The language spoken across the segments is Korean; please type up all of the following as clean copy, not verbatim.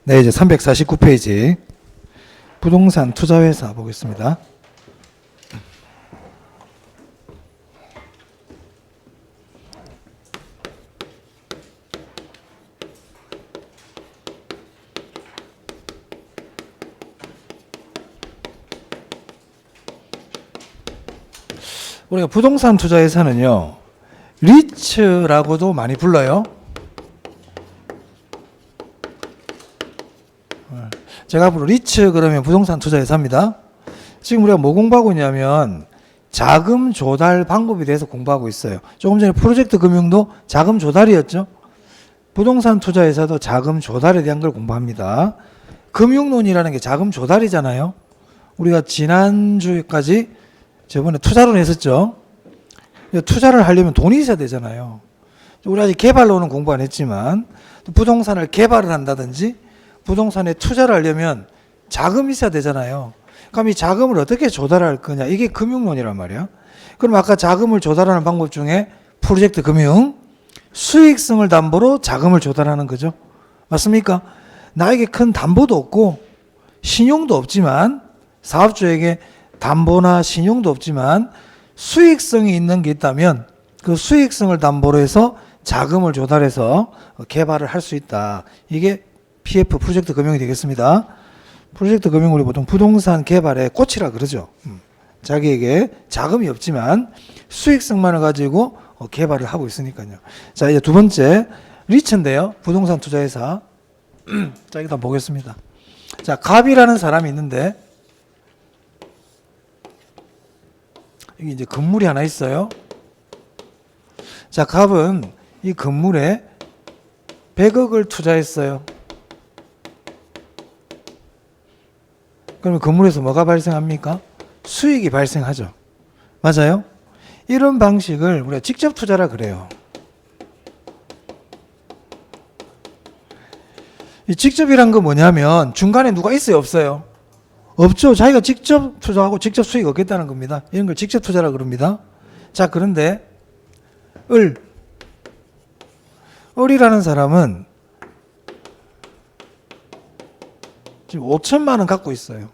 네, 이제 349페이지 부동산 투자회사 보겠습니다. 우리가 부동산 투자회사는요, 리츠라고도 많이 불러요. 제가 앞으로 리츠 그러면 부동산 투자회사입니다. 지금 우리가 뭐 공부하고 있냐면 자금 조달 방법에 대해서 공부하고 있어요. 조금 전에 프로젝트 금융도 자금 조달이었죠. 부동산 투자회사도 자금 조달에 대한 걸 공부합니다. 금융론이라는 게 자금 조달이잖아요. 우리가 지난주까지 저번에 투자론 했었죠. 투자를 하려면 돈이 있어야 되잖아요. 우리 아직 개발론은 공부 안 했지만 부동산을 개발을 한다든지 부동산에 투자를 하려면 자금이 있어야 되잖아요. 그럼 이 자금을 어떻게 조달할 거냐, 이게 금융론이란 말이야. 그럼 아까 자금을 조달하는 방법 중에 프로젝트 금융, 수익성을 담보로 자금을 조달하는 거죠. 맞습니까? 나에게 큰 담보도 없고 신용도 없지만, 사업주에게 담보나 신용도 없지만 수익성이 있는 게 있다면 그 수익성을 담보로 해서 자금을 조달해서 개발을 할 수 있다. 이게 PF 프로젝트 금융이 되겠습니다. 프로젝트 금융 우리 보통 부동산 개발의 꽃이라 그러죠. 자기에게 자금이 없지만 수익성만을 가지고 개발을 하고 있으니까요. 자, 이제 두 번째 리츠인데요. 부동산 투자회사. 자, 일단 보겠습니다. 자, 갑이라는 사람이 있는데 여기 이제 건물이 하나 있어요. 자, 갑은 이 건물에 100억을 투자했어요. 그러면 건물에서 뭐가 발생합니까? 수익이 발생하죠. 맞아요? 이런 방식을 우리가 직접 투자라 그래요. 이 직접이란 건 뭐냐면 중간에 누가 있어요, 없어요? 없죠. 자기가 직접 투자하고 직접 수익 얻겠다는 겁니다. 이런 걸 직접 투자라 그럽니다. 자, 그런데 을이라는 사람은 지금 5천만 원 갖고 있어요.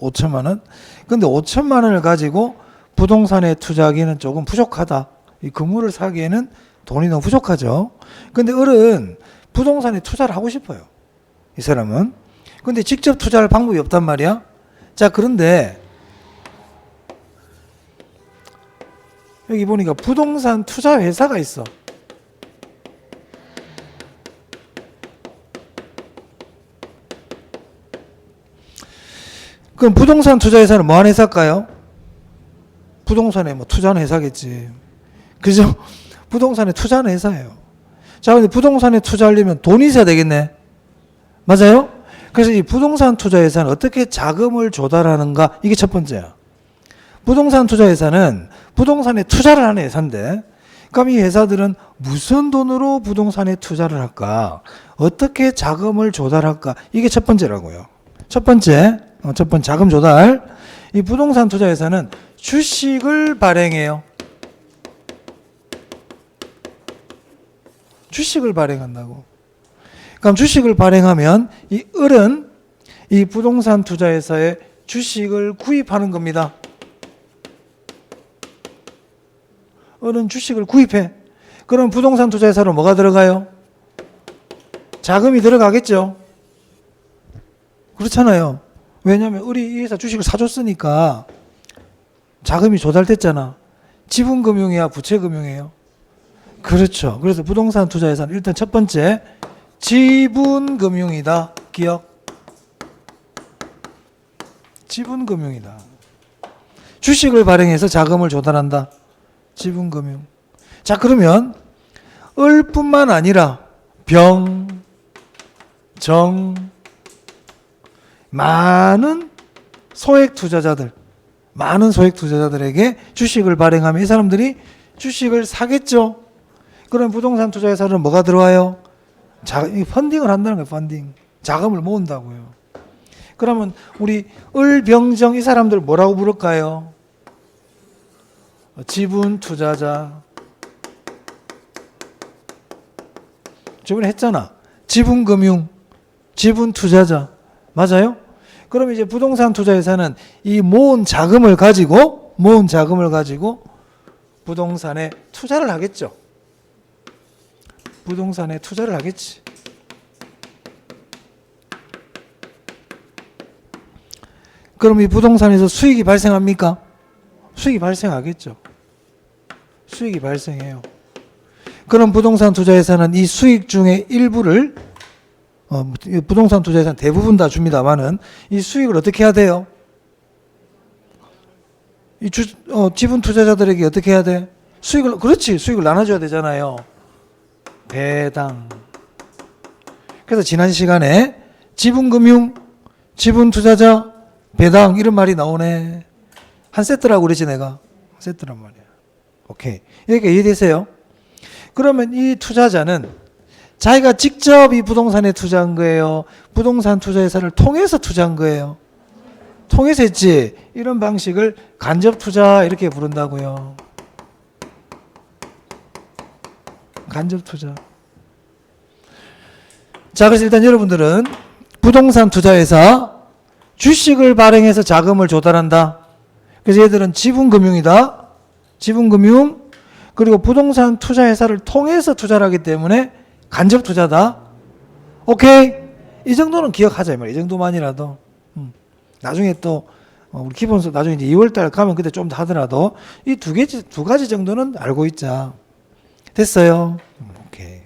5천만 원. 근데 5천만 원을 가지고 부동산에 투자하기에는 조금 부족하다. 이 건물을 사기에는 돈이 너무 부족하죠. 근데 을은 부동산에 투자를 하고 싶어요. 이 사람은. 근데 직접 투자할 방법이 없단 말이야. 자, 그런데 여기 보니까 부동산 투자 회사가 있어. 그럼 부동산 투자 회사는 뭐 하는 회사일까요? 부동산에 뭐 투자하는 회사겠지. 그죠? 부동산에 투자하는 회사예요. 자, 근데 부동산에 투자하려면 돈이 있어야 되겠네. 맞아요? 그래서 이 부동산 투자 회사는 어떻게 자금을 조달하는가? 이게 첫 번째야. 부동산 투자 회사는 부동산에 투자를 하는 회사인데, 그럼 이 회사들은 무슨 돈으로 부동산에 투자를 할까? 어떻게 자금을 조달할까? 이게 첫 번째라고요. 첫 번째 자금 조달. 이 부동산 투자 회사는 주식을 발행해요. 주식을 발행한다고. 그럼 주식을 발행하면 이 을은 이 부동산 투자 회사의 주식을 구입하는 겁니다. 을은 주식을 구입해. 그럼 부동산 투자 회사로 뭐가 들어가요? 자금이 들어가겠죠. 그렇잖아요. 왜냐하면 을이 이 회사 주식을 사줬으니까 자금이 조달됐잖아. 지분금융이야, 부채금융이에요? 그렇죠. 그래서 부동산 투자회사는 일단 첫 번째 지분금융이다. 기억. 지분금융이다. 주식을 발행해서 자금을 조달한다. 지분금융. 자, 그러면 을뿐만 아니라 병, 정, 많은 소액 투자자들에게 주식을 발행하면 이 사람들이 주식을 사겠죠. 그럼 부동산 투자회사는 뭐가 들어와요? 펀딩을 한다는 거예요. 펀딩. 자금을 모은다고요. 그러면 우리 을병정 이 사람들 뭐라고 부를까요? 지분 투자자. 저번에 했잖아. 지분금융. 지분 투자자. 맞아요? 그럼 이제 부동산 투자회사는 이 모은 자금을 가지고 부동산에 투자를 하겠죠. 부동산에 투자를 하겠지. 그럼 이 부동산에서 수익이 발생합니까? 수익이 발생하겠죠. 수익이 발생해요. 그럼 부동산 투자회사는 이 수익 중에 일부를 부동산 투자회사는 대부분 다 줍니다만은 이 수익을 어떻게 해야 돼요? 이 지분 투자자들에게 어떻게 해야 돼? 수익을 나눠줘야 되잖아요. 배당. 그래서 지난 시간에 지분금융, 지분투자자, 배당 이런 말이 나오네. 한 세트라고 그랬지 내가. 세트란 말이야. 오케이. 여기가 이해되세요? 그러면 이 투자자는 자기가 직접 이 부동산에 투자한 거예요? 부동산 투자회사를 통해서 투자한 거예요? 통해서 했지. 이런 방식을 간접투자 이렇게 부른다고요. 간접투자. 자, 그래서 일단 여러분들은 부동산 투자회사 주식을 발행해서 자금을 조달한다. 그래서 얘들은 지분금융이다. 지분금융. 그리고 부동산 투자회사를 통해서 투자를 하기 때문에 간접투자다. 오케이? 이 정도는 기억하자 이 말이야. 이 정도만이라도. 나중에 또 우리 기본서 나중에 이제 2월달 가면 그때 좀 더 하더라도 이 두 가지 정도는 알고 있자. 됐어요? 오케이.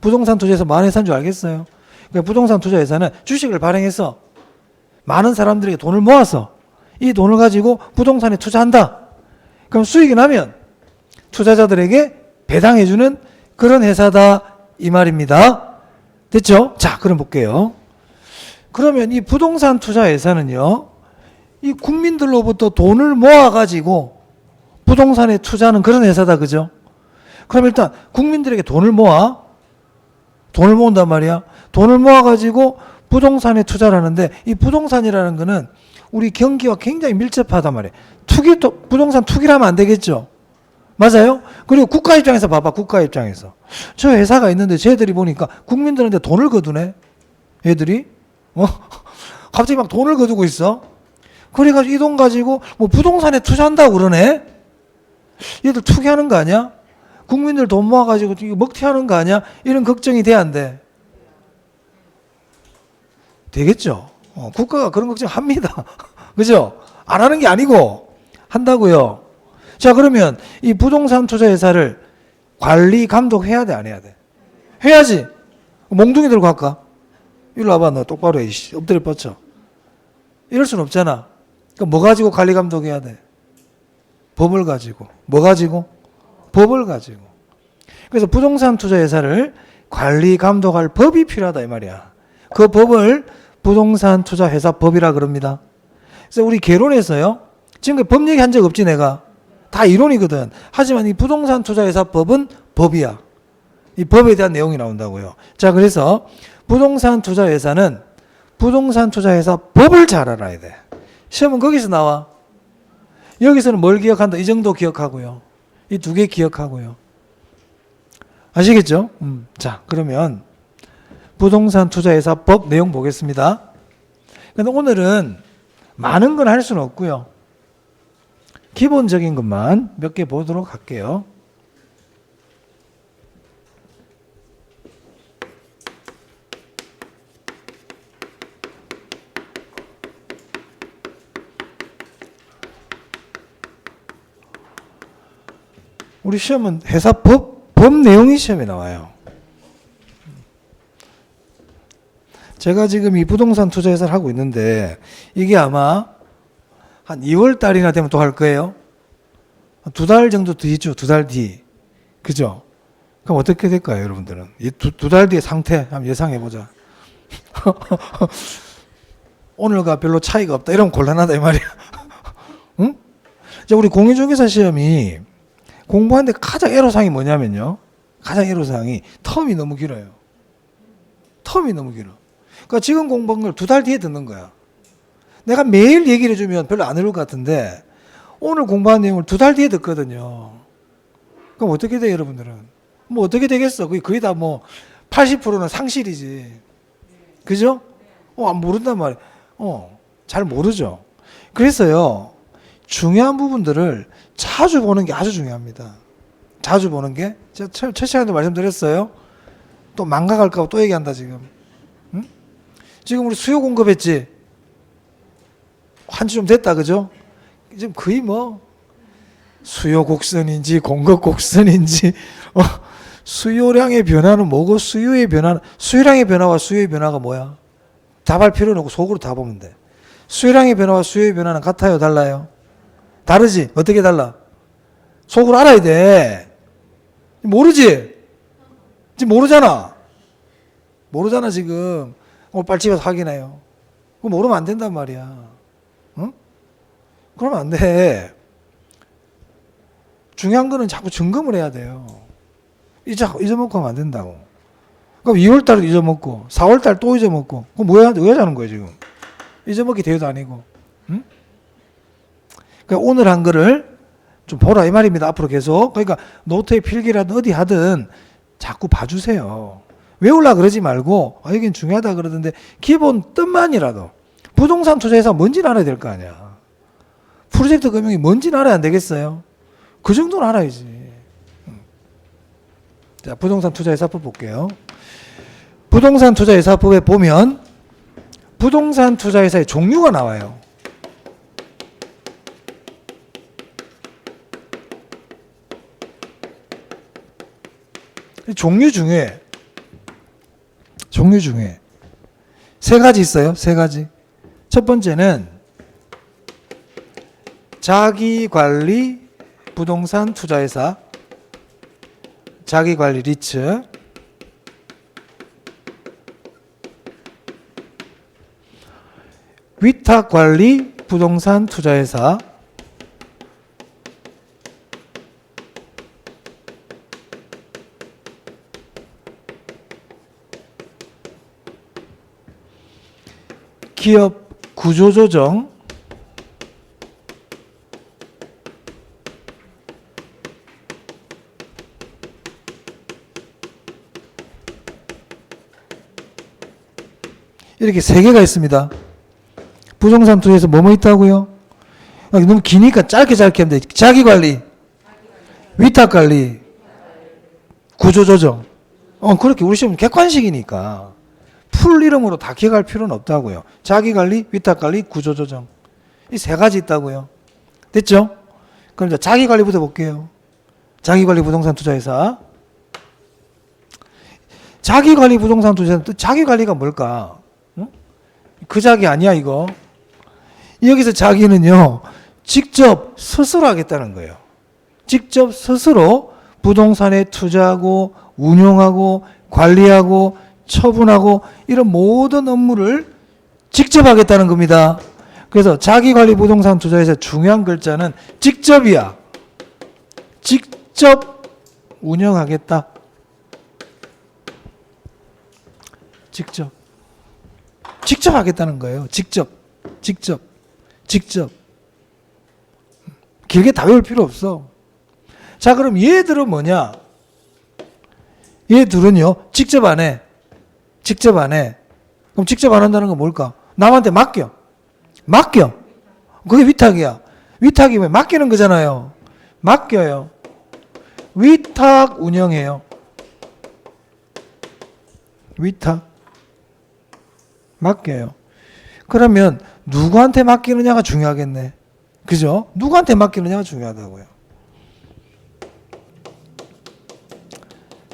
부동산 투자에서 많은 회사인 줄 알겠어요? 그러니까 부동산 투자회사는 주식을 발행해서 많은 사람들에게 돈을 모아서 이 돈을 가지고 부동산에 투자한다. 그럼 수익이 나면 투자자들에게 배당해주는 그런 회사다 이 말입니다. 됐죠? 자, 그럼 볼게요. 그러면 이 부동산 투자회사는요, 이 국민들로부터 돈을 모아가지고 부동산에 투자하는 그런 회사다, 그죠? 그럼 일단 국민들에게 돈을 모은단 말이야. 돈을 모아가지고 부동산에 투자를 하는데 이 부동산이라는 거는 우리 경기와 굉장히 밀접하단 말이에요. 부동산 투기를 하면 안 되겠죠. 맞아요? 그리고 국가 입장에서 봐봐. 국가 입장에서. 저 회사가 있는데 쟤들이 보니까 국민들한테 돈을 거두네. 얘들이. 갑자기 막 돈을 거두고 있어. 그래가지고 이 돈 가지고 뭐 부동산에 투자한다고 그러네. 얘들 투기하는 거 아니야? 국민들 돈 모아가지고 먹튀하는 거 아니야? 이런 걱정이 돼, 안 돼? 되겠죠. 국가가 그런 걱정 합니다. 그죠? 안 하는 게 아니고 한다고요. 자, 그러면 이 부동산 투자 회사를 관리 감독해야 돼, 안 해야 돼? 해야지. 몽둥이 들고 할까? 일로 와봐, 너 똑바로 해. 엎드려 뻗쳐. 이럴 순 없잖아. 그럼 뭐 가지고 관리 감독해야 돼? 법을 가지고. 뭐 가지고? 법을 가지고. 그래서 부동산 투자 회사를 관리 감독할 법이 필요하다 이 말이야. 그 법을 부동산 투자 회사 법이라 그럽니다. 그래서 우리 개론에서요. 지금 법 얘기한 적 없지 내가. 다 이론이거든. 하지만 이 부동산 투자 회사 법은 법이야. 이 법에 대한 내용이 나온다고요. 자, 그래서 부동산 투자 회사는 부동산 투자 회사 법을 잘 알아야 돼. 시험은 거기서 나와. 여기서는 뭘 기억한다? 이 정도 기억하고요. 이 두 개 기억하고요. 아시겠죠? 자, 그러면 부동산 투자회사 법 내용 보겠습니다. 근데 오늘은 많은 건 할 수는 없고요. 기본적인 것만 몇 개 보도록 할게요. 우리 시험은 회사 법 내용이 시험에 나와요. 제가 지금 이 부동산 투자 회사를 하고 있는데 이게 아마 한 2월 달이나 되면 또 할 거예요. 두 달 정도 뒤죠. 두 달 뒤. 그죠? 그럼 어떻게 될까요, 여러분들은? 이 두 달 뒤의 상태 한번 예상해 보자. 오늘과 별로 차이가 없다. 이러면 곤란하다 이 말이야. 응? 자, 우리 공인중개사 시험이 공부하는데 가장 애로사항이 뭐냐면요. 가장 애로사항이 텀이 너무 길어요. 텀이 너무 길어. 그러니까 지금 공부한 걸 두 달 뒤에 듣는 거야. 내가 매일 얘기를 해주면 별로 안 어려울 것 같은데 오늘 공부한 내용을 두 달 뒤에 듣거든요. 그럼 어떻게 돼 여러분들은? 뭐 어떻게 되겠어? 거의 다 뭐 80%는 상실이지. 그죠? 안 모른단 말이에요. 잘 모르죠. 그래서요, 중요한 부분들을 자주 보는 게 아주 중요합니다. 자주 보는 게. 제가 첫 시간에도 말씀드렸어요. 또 망각할까 또 얘기한다, 지금. 응? 지금 우리 수요 공급했지? 한지 좀 됐다, 그죠? 지금 거의 뭐, 수요 곡선인지 공급 곡선인지, 수요량의 변화는 뭐고, 수요량의 변화와 수요의 변화가 뭐야? 답할 필요는 없고 속으로 다 보면 돼. 수요량의 변화와 수요의 변화는 같아요, 달라요? 다르지? 어떻게 달라? 속으로 알아야 돼. 모르지? 지금 모르잖아. 모르잖아, 지금. 빨리 집에서 확인해요. 그거 모르면 안 된단 말이야. 응? 그러면 안 돼. 중요한 거는 자꾸 점검을 해야 돼요. 잊어먹고 하면 안 된다고. 그럼 2월달도 잊어먹고, 4월달 또 잊어먹고, 그럼 뭐야? 왜 하자는 거예요, 지금? 잊어먹기 대회도 아니고. 응? 그러니까 오늘 한 거를 좀 보라 이 말입니다. 앞으로 계속. 그러니까 노트에 필기라든 어디 하든 자꾸 봐주세요. 외우려 그러지 말고 여긴 중요하다 그러던데 기본 뜻만이라도 부동산 투자회사 뭔지는 알아야 될 거 아니야. 프로젝트 금융이 뭔지는 알아야 안 되겠어요? 그 정도는 알아야지. 자, 부동산 투자회사법 볼게요. 부동산 투자회사법에 보면 부동산 투자회사의 종류가 나와요. 종류 중에 세 가지 있어요. 세 가지. 첫 번째는 자기관리 부동산 투자회사, 자기관리 리츠, 위탁관리 부동산 투자회사, 기업 구조조정, 이렇게 세 개가 있습니다. 부동산 투자에서 뭐뭐 있다고요? 너무 기니까 짧게 하면 돼. 자기관리, 위탁관리, 구조조정. 그렇게 우리 시험은 객관식이니까 풀 이름으로 다 기억할 필요는 없다고요. 자기관리, 위탁관리, 구조조정. 이 세 가지 있다고요. 됐죠? 그럼 이제 자기관리부터 볼게요. 자기관리 부동산 투자회사. 자기관리 부동산 투자회사, 자기관리가 뭘까? 응? 그 자기 아니야, 이거. 여기서 자기는요, 직접 스스로 하겠다는 거예요. 직접 스스로 부동산에 투자하고, 운용하고, 관리하고, 처분하고, 이런 모든 업무를 직접 하겠다는 겁니다. 그래서 자기관리 부동산 투자에서 중요한 글자는 직접이야. 직접 운영하겠다. 직접 하겠다는 거예요. 직접. 길게 다 외울 필요 없어. 자, 그럼 얘들은 뭐냐? 얘들은요, 직접 안 해. 그럼 직접 안 한다는 건 뭘까? 남한테 맡겨. 그게 위탁이야. 위탁이 왜 맡기는 거잖아요. 맡겨요. 위탁 운영해요. 위탁. 맡겨요. 그러면 누구한테 맡기느냐가 중요하겠네. 그죠? 누구한테 맡기느냐가 중요하다고요.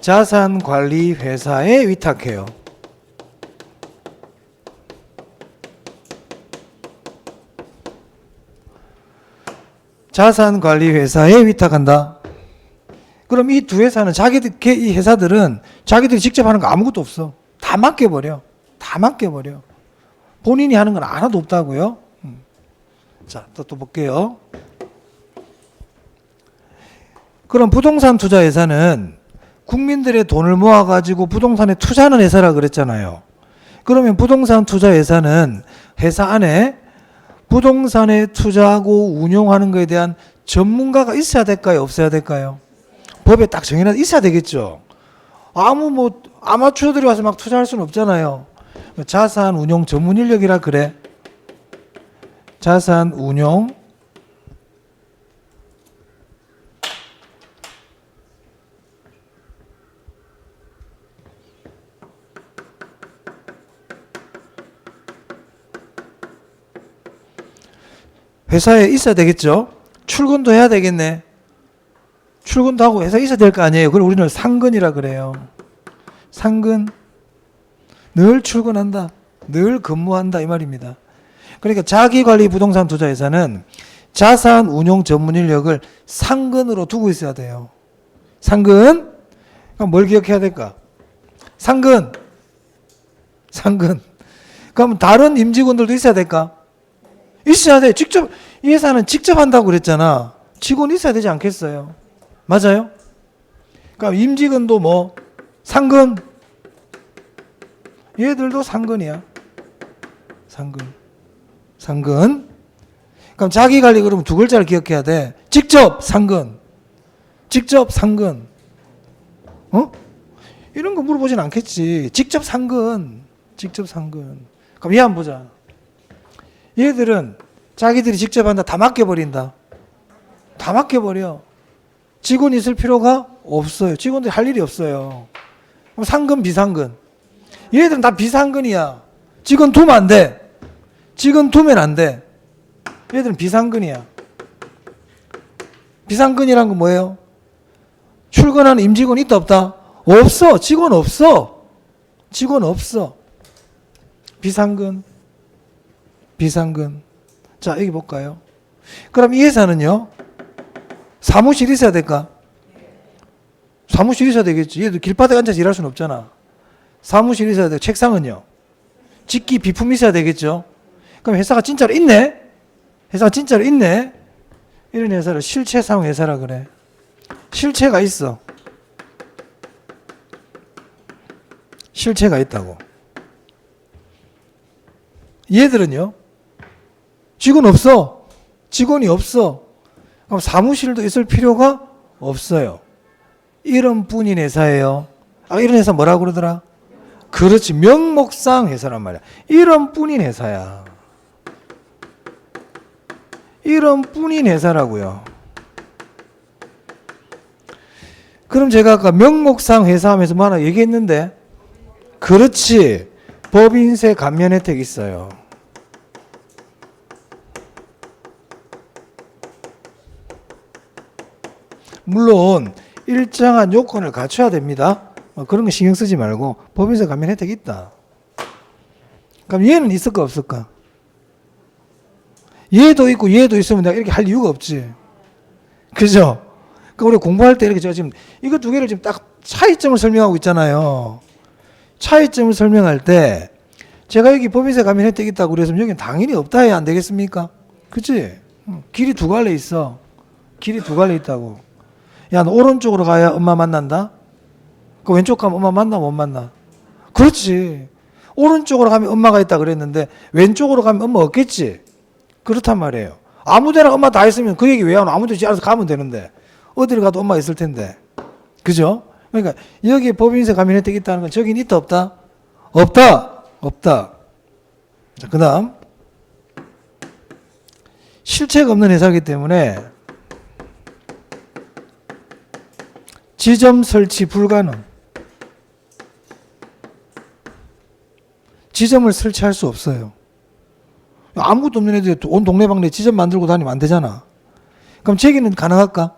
자산관리회사에 위탁해요. 자산관리회사에 위탁한다. 그럼 이 두 회사는 이 회사들은 자기들이 직접 하는 거 아무것도 없어. 다 맡겨버려. 본인이 하는 건 하나도 없다고요. 자, 또 볼게요. 그럼 부동산 투자 회사는 국민들의 돈을 모아가지고 부동산에 투자하는 회사라 그랬잖아요. 그러면 부동산 투자 회사는 회사 안에 부동산에 투자하고 운용하는 것에 대한 전문가가 있어야 될까요? 없어야 될까요? 법에 딱 정해놔 있어야 되겠죠. 아마추어들이 와서 막 투자할 수는 없잖아요. 자산 운용 전문 인력이라 그래. 자산 운용 회사에 있어야 되겠죠. 출근도 해야 되겠네. 출근도 하고 회사에 있어야 될 거 아니에요. 그걸 우리는 상근이라 그래요. 상근. 늘 출근한다. 늘 근무한다 이 말입니다. 그러니까 자기관리 부동산 투자회사는 자산 운용 전문 인력을 상근으로 두고 있어야 돼요. 상근. 그럼 뭘 기억해야 될까? 상근. 상근. 그럼 다른 임직원들도 있어야 될까? 있어야 돼. 직접, 이 회사는 직접 한다고 그랬잖아. 직원 있어야 되지 않겠어요? 맞아요? 그럼 임직원도 뭐, 상근. 얘들도 상근이야. 상근. 상근. 그럼 자기 관리 그러면 두 글자를 기억해야 돼. 직접 상근. 직접 상근. 어? 이런 거 물어보진 않겠지. 직접 상근. 직접 상근. 그럼 얘 한번 보자. 얘들은 자기들이 직접 한다. 다 맡겨버린다. 다 맡겨버려. 직원이 있을 필요가 없어요. 직원들이 할 일이 없어요. 그럼 상근, 비상근. 얘들은 다 비상근이야. 직원 두면 안 돼. 직원 두면 안 돼. 얘들은 비상근이야. 비상근이란 건 뭐예요? 출근하는 임직원 있다 없다? 없어. 직원 없어. 직원 없어. 비상근. 비상근. 자, 여기 볼까요? 그럼 이 회사는요, 사무실 있어야 될까? 사무실 있어야 되겠지. 얘도 길바닥에 앉아서 일할 수는 없잖아. 사무실 있어야 돼. 책상은요? 직기 비품 있어야 되겠죠? 그럼 회사가 진짜로 있네? 회사가 진짜로 있네? 이런 회사를 실체상 회사라 그래. 실체가 있어. 실체가 있다고. 얘들은요? 직원 없어. 직원이 없어. 그럼 사무실도 있을 필요가 없어요. 이런 뿐인 회사예요. 아, 이런 회사 뭐라고 그러더라? 그렇지. 명목상 회사란 말이야. 이런 뿐인 회사야. 이런 뿐인 회사라고요. 그럼 제가 아까 명목상 회사 하면서 뭐 하나 얘기했는데, 그렇지. 법인세 감면 혜택이 있어요. 물론 일정한 요건을 갖춰야 됩니다. 그런 거 신경 쓰지 말고 법인세 감면 혜택이 있다. 그럼 얘는 있을까 없을까? 얘도 있고 얘도 있으면 내가 이렇게 할 이유가 없지. 그죠? 그러니까 우리 공부할 때 이렇게 제가 지금 이거 두 개를 지금 딱 차이점을 설명하고 있잖아요. 차이점을 설명할 때 제가 여기 법인세 감면 혜택이 있다고 그래서 여기는 당연히 없다 해야 안 되겠습니까? 그치? 길이 두 갈래 있어. 길이 두 갈래 있다고. 야, 너 오른쪽으로 가야 엄마 만난다? 그 왼쪽 가면 엄마 만나 못 만나? 그렇지. 오른쪽으로 가면 엄마가 있다 그랬는데 왼쪽으로 가면 엄마 없겠지? 그렇단 말이에요. 아무 데나 엄마 다 있으면 그 얘기 왜 하노? 아무 데나 알아서 가면 되는데 어디를 가도 엄마 있을 텐데. 그죠? 그러니까 여기에 법인세 감면 혜택이 있다는 건 저긴 있다 없다? 없다. 없다. 자, 그 다음 실체가 없는 회사이기 때문에 지점 설치 불가능. 지점을 설치할 수 없어요. 아무것도 없는 애들이 온 동네방네 지점 만들고 다니면 안 되잖아. 그럼 저기는 가능할까?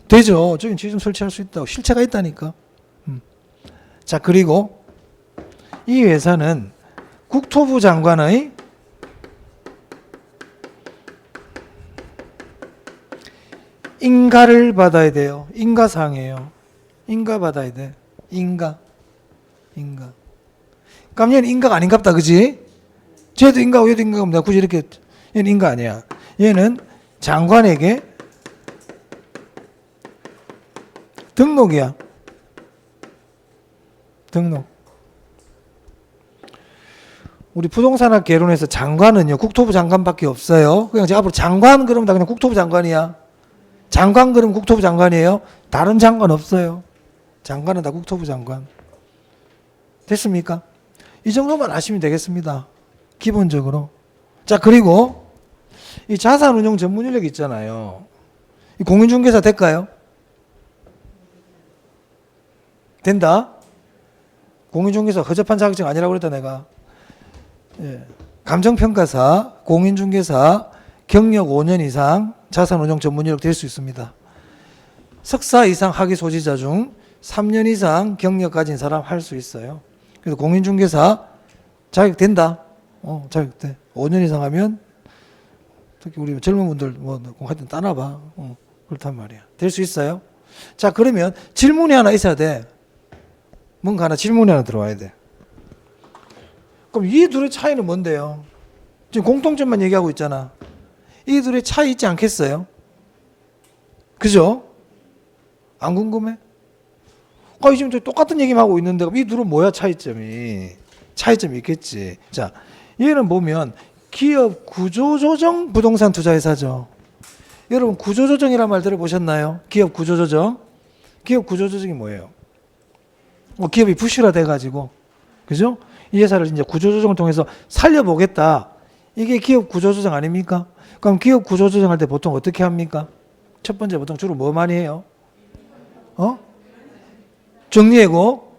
되죠. 저기는 지점 설치할 수 있다고. 실체가 있다니까. 자, 그리고 이 회사는 국토부 장관의 인가를 받아야 돼요. 인가사항이에요. 인가 받아야 돼. 인가. 그럼 얘는 인가가 아닌갑다. 그지? 쟤도 인가고 얘도 인가고 내가 굳이 이렇게 얘는 인가 아니야. 얘는 장관에게 등록이야. 등록. 우리 부동산학 개론에서 장관은요, 국토부 장관밖에 없어요. 그냥 제가 앞으로 장관 그러면 다 그냥 국토부 장관이야. 장관 그러면 국토부 장관이에요. 다른 장관 없어요. 장관은 다 국토부 장관. 됐습니까? 이 정도만 아시면 되겠습니다. 기본적으로. 자, 그리고 이 자산운용 전문 인력 있잖아요. 이 공인중개사 될까요? 된다? 공인중개사 허접한 자격증 아니라고 그랬다 내가. 예. 감정평가사, 공인중개사, 경력 5년 이상 자산운용 전문 인력 될 수 있습니다. 석사 이상 학위 소지자 중 3년 이상 경력 가진 사람 할 수 있어요. 그래서 공인중개사 자격된다. 자격돼. 5년 이상 하면 특히 우리 젊은 분들 뭐 하여튼 따놔봐. 그렇단 말이야. 될 수 있어요. 자, 그러면 질문이 하나 있어야 돼. 뭔가 하나 질문이 하나 들어와야 돼. 그럼 이 둘의 차이는 뭔데요? 지금 공통점만 얘기하고 있잖아. 이 둘의 차이 있지 않겠어요? 그죠? 안 궁금해? 지금 똑같은 얘기만 하고 있는데 이 둘은 뭐야 차이점이? 차이점이 있겠지. 자, 얘는 보면 기업 구조조정 부동산 투자회사죠. 여러분 구조조정이란 말 들어보셨나요? 기업 구조조정. 기업 구조조정이 뭐예요? 기업이 부실화돼 가지고, 그죠? 이 회사를 이제 구조조정을 통해서 살려보겠다. 이게 기업 구조조정 아닙니까? 그럼 기업 구조조정 할 때 보통 어떻게 합니까? 첫 번째 보통 주로 뭐 많이 해요? 정리해고?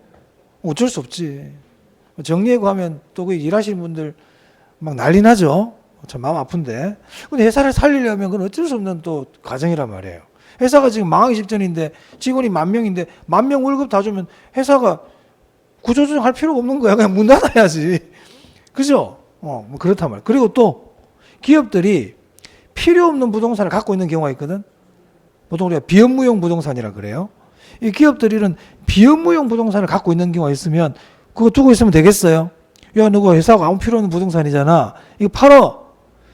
어쩔 수 없지. 정리해고 하면 또 그 일하시는 분들 막 난리 나죠? 참 마음 아픈데. 근데 회사를 살리려면 그건 어쩔 수 없는 또 과정이란 말이에요. 회사가 지금 망하기 직전인데 직원이 10,000명인데 10,000명 월급 다 주면 회사가 구조조정 할 필요가 없는 거야. 그냥 문 닫아야지. 그죠? 뭐 그렇단 말이야. 그리고 또 기업들이 필요 없는 부동산을 갖고 있는 경우가 있거든. 보통 우리가 비업무용 부동산이라 그래요. 이 기업들은 비업무용 부동산을 갖고 있는 경우가 있으면 그거 두고 있으면 되겠어요? 야, 너가 회사가 아무 필요 없는 부동산이잖아. 이거 팔어.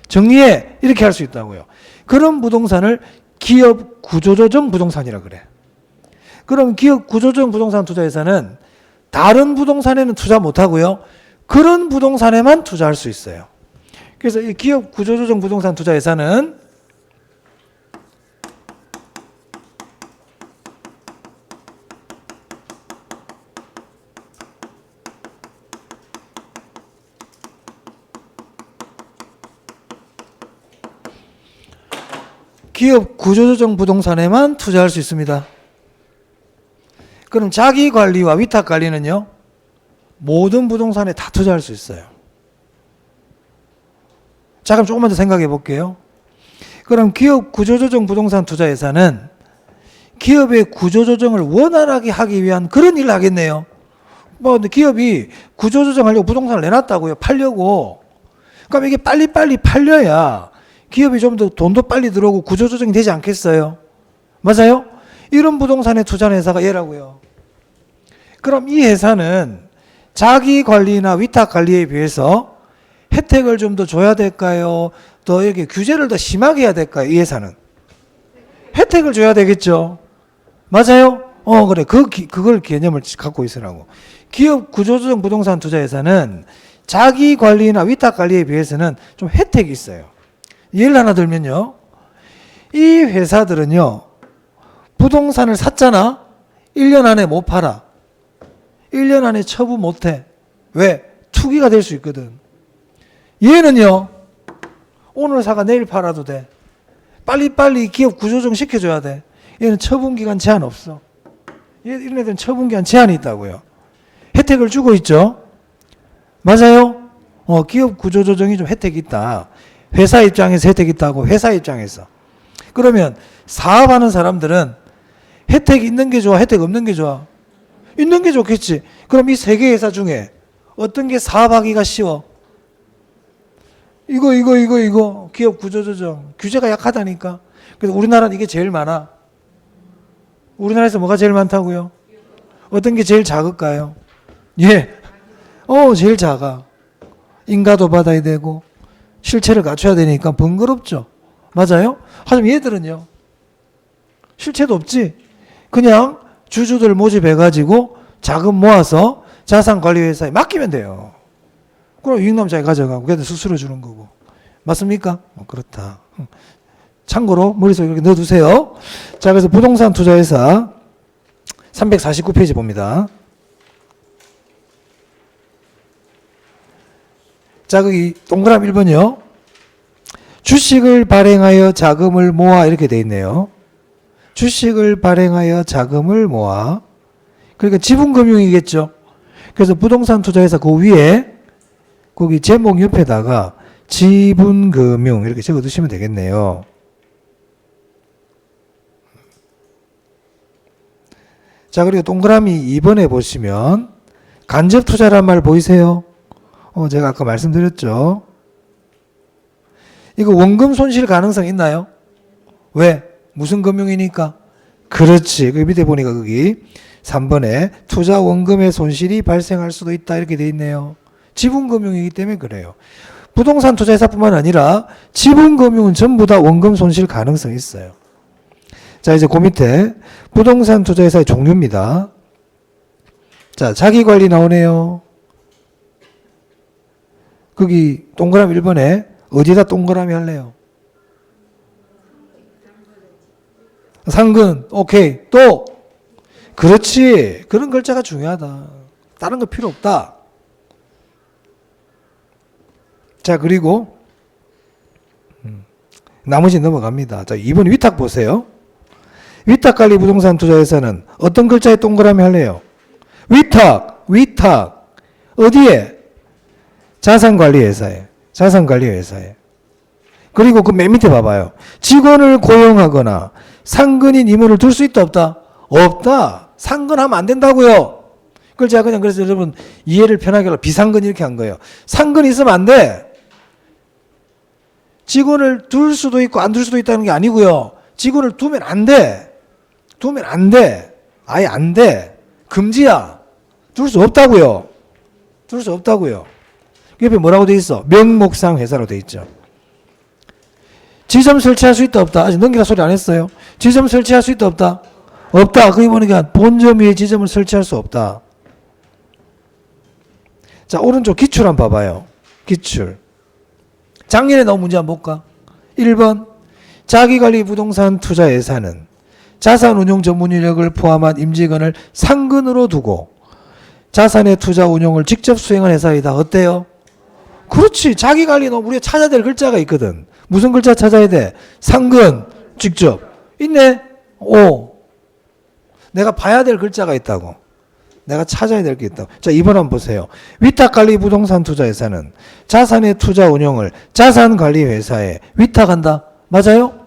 정리해. 이렇게 할 수 있다고요. 그런 부동산을 기업 구조조정 부동산이라 그래. 그럼 기업 구조조정 부동산 투자회사는 다른 부동산에는 투자 못하고요. 그런 부동산에만 투자할 수 있어요. 그래서 이 기업 구조조정 부동산 투자회사는 기업 구조조정 부동산에만 투자할 수 있습니다. 그럼 자기관리와 위탁관리는요? 모든 부동산에 다 투자할 수 있어요. 자, 그럼 조금만 더 생각해 볼게요. 그럼 기업 구조조정 부동산 투자회사는 기업의 구조조정을 원활하게 하기 위한 그런 일을 하겠네요. 근데 기업이 구조조정하려고 부동산을 내놨다고요. 팔려고. 그럼 이게 빨리빨리 팔려야 기업이 좀 더 돈도 빨리 들어오고 구조조정이 되지 않겠어요? 맞아요? 이런 부동산에 투자하는 회사가 얘라고요. 그럼 이 회사는 자기 관리나 위탁 관리에 비해서 혜택을 좀 더 줘야 될까요? 더 이렇게 규제를 더 심하게 해야 될까요? 이 회사는 혜택을 줘야 되겠죠. 맞아요? 그래. 그걸 개념을 갖고 있으라고. 기업 구조조정 부동산 투자회사는 자기 관리나 위탁 관리에 비해서는 좀 혜택이 있어요. 예를 하나 들면요. 이 회사들은요. 부동산을 샀잖아. 1년 안에 못 팔아. 1년 안에 처분 못 해. 왜? 투기가 될 수 있거든. 얘는요. 오늘 사가 내일 팔아도 돼. 빨리빨리 기업 구조조정 시켜줘야 돼. 얘는 처분기간 제한 없어. 이런 애들은 처분기간 제한이 있다고요. 혜택을 주고 있죠. 맞아요? 기업 구조조정이 좀 혜택이 있다. 회사 입장에서 혜택이 있다고. 회사 입장에서. 그러면 사업하는 사람들은 혜택이 있는 게 좋아? 혜택 없는 게 좋아? 있는 게 좋겠지. 그럼 이 세 개 회사 중에 어떤 게 사업하기가 쉬워? 이거 기업 구조조정 규제가 약하다니까. 그래서 우리나라는 이게 제일 많아. 우리나라에서 뭐가 제일 많다고요? 어떤 게 제일 작을까요? 예. 제일 작아. 인가도 받아야 되고 실체를 갖춰야 되니까 번거롭죠. 맞아요? 하지만 얘들은요. 실체도 없지. 그냥 주주들 모집해가지고 자금 모아서 자산관리회사에 맡기면 돼요. 그럼 유익 나면 자기 가져가고 걔들 수수료 주는 거고. 맞습니까? 그렇다. 참고로 머릿속에 이렇게 넣어두세요. 자, 그래서 부동산 투자회사 349페이지 봅니다. 자, 거기 동그라미 1번이요. 주식을 발행하여 자금을 모아 이렇게 돼 있네요. 주식을 발행하여 자금을 모아. 그러니까 지분금융이겠죠. 그래서 부동산 투자회사 그 위에 거기 제목 옆에다가 지분금융 이렇게 적어 두시면 되겠네요. 자, 그리고 동그라미 2번에 보시면 간접 투자란 말 보이세요? 제가 아까 말씀드렸죠. 이거 원금 손실 가능성 있나요? 왜? 무슨 금융이니까? 그렇지. 그 밑에 보니까 거기 3번에 투자 원금의 손실이 발생할 수도 있다 이렇게 돼 있네요. 지분금융이기 때문에 그래요. 부동산 투자회사뿐만 아니라 지분금융은 전부 다 원금 손실 가능성이 있어요. 자, 이제 그 밑에 부동산 투자회사의 종류입니다. 자, 자기관리 나오네요. 거기 동그라미 1번에 어디다 동그라미 할래요? 상근. 오케이. 또 그렇지. 그런 글자가 중요하다. 다른 거 필요 없다. 자, 그리고 나머지 넘어갑니다. 자, 2번 위탁 보세요. 위탁관리 부동산 투자회사는 어떤 글자에 동그라미 할래요? 위탁. 어디에? 자산관리회사에. 자산관리회사에. 그리고 그 맨 밑에 봐봐요. 직원을 고용하거나 상근인 임원을 둘 수 있다 없다? 없다. 상근하면 안 된다고요. 그걸 제가 그냥 그래서 여러분 이해를 편하게 하려고 비상근 이렇게 한 거예요. 상근이 있으면 안 돼. 직원을 둘 수도 있고 안 둘 수도 있다는 게 아니고요. 직원을 두면 안 돼. 두면 안 돼. 아예 안 돼. 금지야. 둘 수 없다고요. 둘 수 없다고요. 옆에 뭐라고 돼 있어? 명목상 회사로 돼 있죠. 지점 설치할 수 있다 없다? 아직 넘기라 소리 안 했어요. 지점 설치할 수 있다 없다? 없다. 그게 뭐니까 본점 위에 지점을 설치할 수 없다. 자, 오른쪽 기출 한번 봐봐요. 기출. 작년에 나온 문제 한번 볼까? 1번 자기관리 부동산 투자회사는 자산운용 전문 인력을 포함한 임직원을 상근으로 두고 자산의 투자 운용을 직접 수행한 회사이다. 어때요? 그렇지. 자기관리는 우리가 찾아야 될 글자가 있거든. 무슨 글자 찾아야 돼? 상근, 직접. 있네? 오. 내가 봐야 될 글자가 있다고. 내가 찾아야 될 게 있다고. 자, 2번 한번 보세요. 위탁관리 부동산 투자회사는 자산의 투자 운용을 자산관리회사에 위탁한다. 맞아요?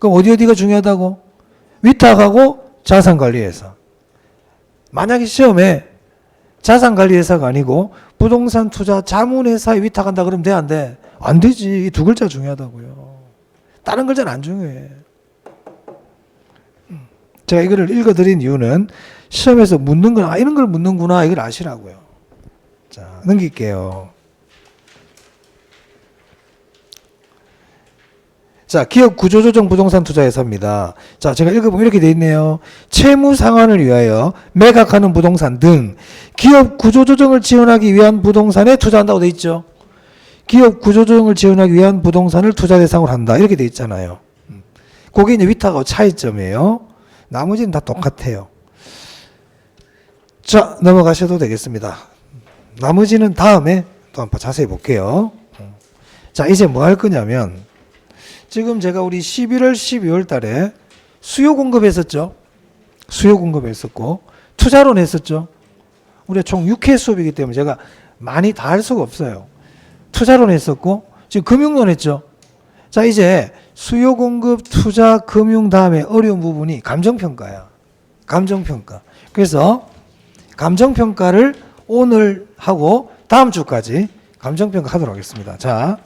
그럼 어디가 중요하다고? 위탁하고 자산관리회사. 만약에 시험에 자산관리회사가 아니고 부동산 투자 자문회사에 위탁한다 그러면 돼, 안 돼? 안 되지. 이 두 글자 중요하다고요. 다른 글자는 안 중요해. 제가 이거를 읽어드린 이유는 시험에서 묻는 건, 이런 걸 묻는구나, 이걸 아시라고요. 자, 넘길게요. 자, 기업 구조조정 부동산 투자회사입니다. 자, 제가 읽어보면 이렇게 돼 있네요. 채무 상환을 위하여 매각하는 부동산 등 기업 구조조정을 지원하기 위한 부동산에 투자한다고 돼 있죠. 기업 구조조정을 지원하기 위한 부동산을 투자 대상으로 한다. 이렇게 돼 있잖아요. 그게 이제 위탁하고 차이점이에요. 나머지는 다 똑같아요. 자, 넘어가셔도 되겠습니다. 나머지는 다음에 또 한번 자세히 볼게요. 자, 이제 뭐 할 거냐면, 지금 제가 우리 11월, 12월 달에 수요 공급했었죠. 수요 공급했었고, 투자론 했었죠. 우리가 총 6회 수업이기 때문에 제가 많이 다 할 수가 없어요. 투자론 했었고, 지금 금융론 했죠. 자, 이제 수요 공급, 투자, 금융 다음에 어려운 부분이 감정평가야. 감정평가. 그래서 감정평가를 오늘 하고 다음 주까지 감정평가 하도록 하겠습니다. 자.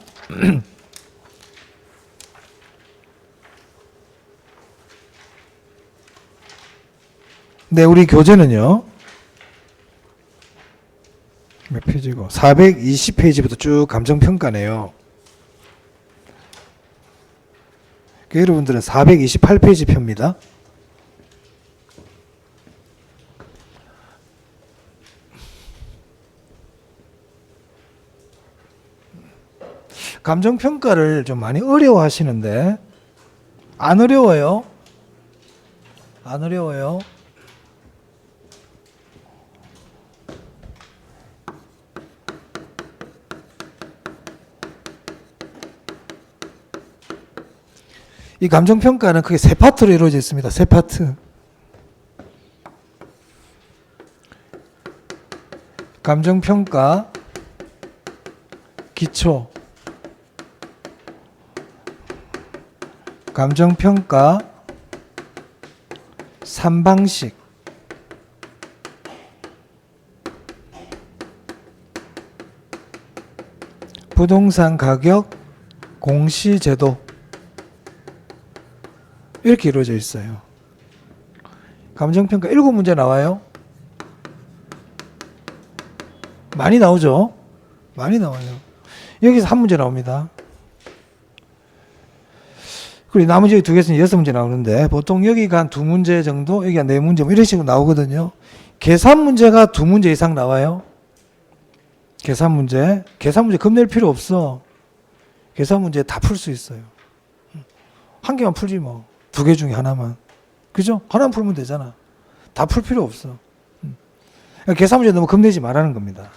네, 우리 교재는요. 몇 페이지고? 420페이지부터 쭉 감정평가네요. 여러분들은 428페이지 펴입니다. 감정평가를 좀 많이 어려워 하시는데, 안 어려워요? 안 어려워요? 이 감정평가는 크게 세 파트로 이루어져 있습니다. 세 파트. 감정평가, 기초, 감정평가, 3방식, 부동산 가격 공시제도, 이렇게 이루어져 있어요. 감정평가 7문제 나와요. 많이 나오죠? 많이 나와요. 여기서 한 문제 나옵니다. 그리고 나머지 2개에서는 6문제 나오는데 보통 여기가 한 2문제 정도, 여기가 4문제 뭐 이런 식으로 나오거든요. 계산 문제가 2문제 이상 나와요. 계산 문제 겁낼 필요 없어. 계산 문제 다 풀 수 있어요. 한 개만 풀지 뭐. 2개 중에 하나만. 그죠? 하나만 풀면 되잖아. 다 풀 필요 없어. 계산 문제 너무 겁내지 말라는 겁니다.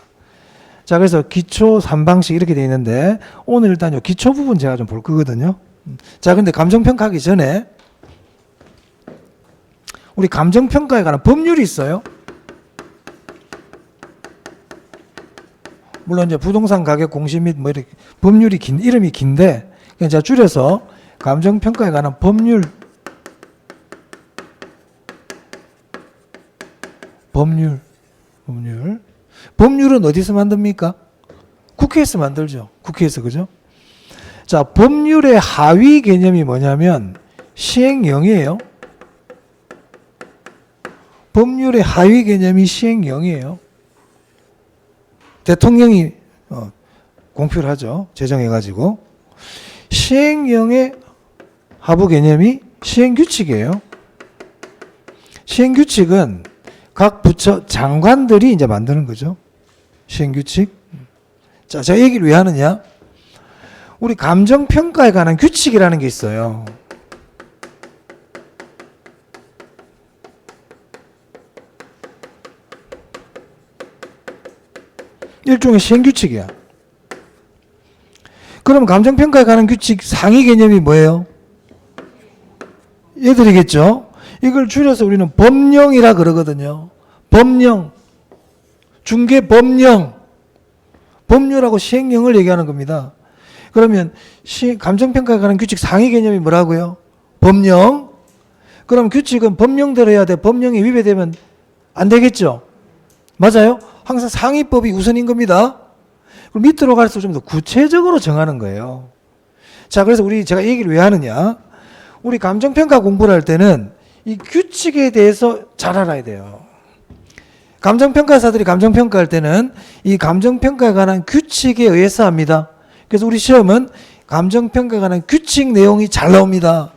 자, 그래서 기초 3방식 이렇게 되어 있는데 오늘 일단 요 기초 부분 제가 좀 볼 거거든요. 자, 근데 감정평가하기 전에 우리 감정평가에 관한 법률이 있어요. 물론 이제 부동산 가격 공시 및 뭐 이렇게 법률이 이름이 긴데 그냥 제가 줄여서 감정평가에 관한 법률은 어디서 만듭니까? 국회에서 만들죠. 국회에서, 그죠? 자, 법률의 하위 개념이 뭐냐면 시행령이에요. 법률의 하위 개념이 시행령이에요. 대통령이 공표를 하죠. 제정해가지고. 시행령의 하부 개념이 시행규칙이에요. 시행규칙은 각 부처 장관들이 이제 만드는 거죠. 시행규칙. 자, 제가 얘기를 왜 하느냐? 우리 감정평가에 관한 규칙이라는 게 있어요. 일종의 시행규칙이야. 그럼 감정평가에 관한 규칙 상위 개념이 뭐예요? 얘들이겠죠? 이걸 줄여서 우리는 법령이라 그러거든요. 법령. 중개법령. 법률하고 시행령을 얘기하는 겁니다. 그러면 감정평가에 관한 규칙 상위 개념이 뭐라고요? 법령. 그럼 규칙은 법령대로 해야 돼. 법령이 위배되면 안 되겠죠? 맞아요? 항상 상위법이 우선인 겁니다. 그럼 밑으로 갈수록 좀 더 구체적으로 정하는 거예요. 자, 그래서 제가 얘기를 왜 하느냐? 우리 감정평가 공부를 할 때는 이 규칙에 대해서 잘 알아야 돼요. 감정평가사들이 감정평가할 때는 이 감정평가에 관한 규칙에 의해서 합니다. 그래서 우리 시험은 감정평가에 관한 규칙 내용이 잘 나옵니다.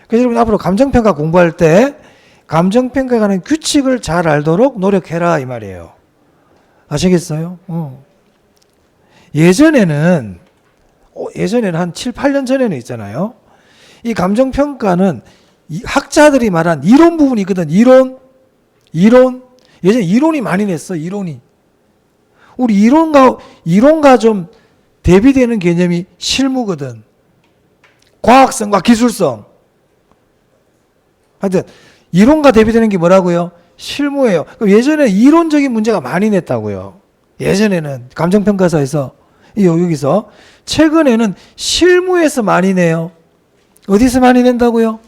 그래서 여러분 앞으로 감정평가 공부할 때 감정평가에 관한 규칙을 잘 알도록 노력해라 이 말이에요. 아시겠어요? 예전에는 한 7, 8년 전에는 있잖아요. 이 감정평가는 이 학자들이 말한 이론 부분이 있거든. 이론. 예전에 이론이 많이 냈어. 이론이. 우리 이론과 좀 대비되는 개념이 실무거든. 과학성과 기술성. 하여튼 이론과 대비되는 게 뭐라고요? 실무예요. 그럼 예전에 이론적인 문제가 많이 냈다고요. 예전에는 감정평가사에서 여기서 최근에는 실무에서 많이 내요. 어디서 많이 낸다고요?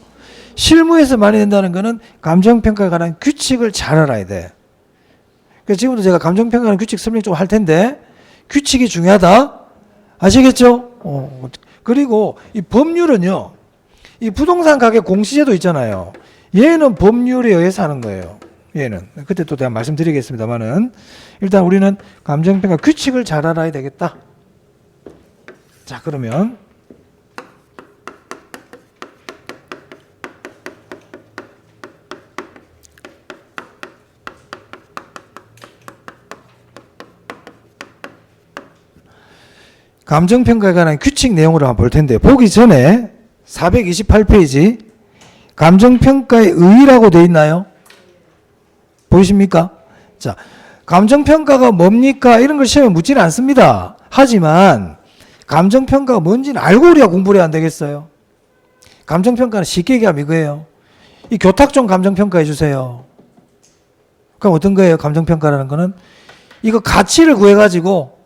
실무에서 많이 낸다는 거는 감정평가에 관한 규칙을 잘 알아야 돼. 그래서 지금부터 제가 감정평가에 관한 규칙 설명 좀 할 텐데 규칙이 중요하다. 아시겠죠? 그리고 이 법률은요. 이 부동산 가격 공시제도 있잖아요. 얘는 법률에 의해서 하는 거예요. 얘는. 그때 또 내가 말씀드리겠습니다만은 일단 우리는 감정평가 규칙을 잘 알아야 되겠다. 자, 그러면 감정평가에 관한 규칙 내용으로 한번 볼 텐데 보기 전에 428페이지 감정평가의 의의라고 되어 있나요? 보이십니까? 자, 감정평가가 뭡니까? 이런 걸 시험에 묻지는 않습니다. 하지만 감정평가가 뭔지는 알고 우리가 공부를 해야 안 되겠어요? 감정평가는 쉽게 얘기하면 이거예요. 이 교탁 좀 감정평가해 주세요. 그럼 어떤 거예요? 감정평가라는 거는 이거 가치를 구해가지고